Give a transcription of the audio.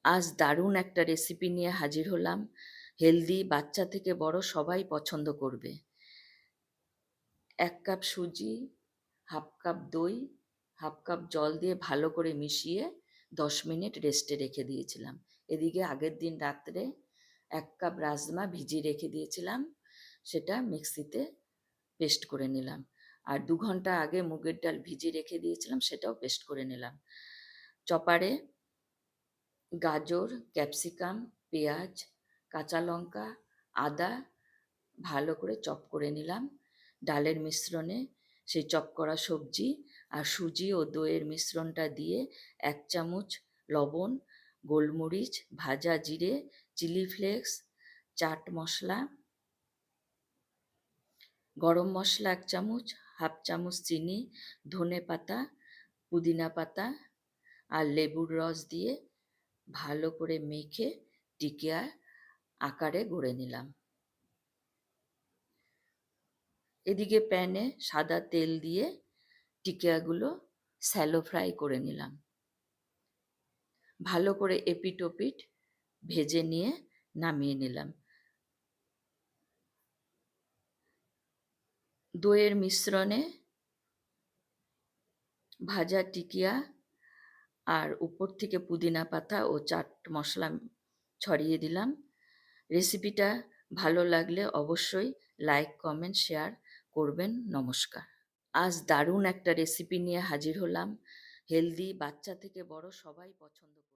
আজ দারুণ একটা রেসিপি নিয়ে হাজির হলাম। হেলদি, বাচ্চা থেকে বড় সবাই পছন্দ করবে। ১ কাপ সুজি, ১/২ কাপ দই, ১/২ কাপ জল দিয়ে ভালো করে মিশিয়ে ১০ মিনিট রেস্টে রেখে দিয়েছিলাম। এদিকে আগের দিন রাত্রে ১ কাপ রাজমা ভিজিয়ে রেখে দিয়েছিলাম, সেটা মিক্সিতে পেস্ট করে নিলাম। আর ২ ঘন্টা আগে মুগের ডাল ভিজিয়ে রেখে দিয়েছিলাম, সেটাও পেস্ট করে নিলাম। চপারে গাজর, ক্যাপসিকাম, পেঁয়াজ, কাঁচা লঙ্কা, আদা ভালো করে চপ করে নিলাম। ডালের মিশ্রণে সেই চপ করা সবজি আর সুজি ও দইয়ের মিশ্রণটা দিয়ে ১ চামচ লবণ, গোলমরিচ, ভাজা জিরে, চিলি ফ্লেক্স, চাট মশলা, গরম মশলা ১ চামচ, ১/২ চামচ চিনি, ধনেপাতা, পুদিনা পাতা আর লেবুর রস দিয়ে ভালো করে মেখে টিকিয়া আকারে গড়ে নিলাম। এদিকে প্যানে সাদা তেল দিয়ে টিকিয়াগুলো শ্যালো ফ্রাই করে নিলাম। ভালো করে এপিট ওপিট ভেজে নিয়ে নামিয়ে নিলাম। দইয়ের মিশ্রণে ভাজা টিকিয়া আর উপর থেকে পুদিনা পাতা ও চাট মশলা ছড়িয়ে দিলাম। রেসিপিটা ভালো লাগলে অবশ্যই লাইক, কমেন্ট, শেয়ার করবেন। নমস্কার। আজ দারুণ একটা রেসিপি নিয়ে হাজির হলাম। হেলদি, বাচ্চা থেকে বড় সবাই পছন্দ করবে।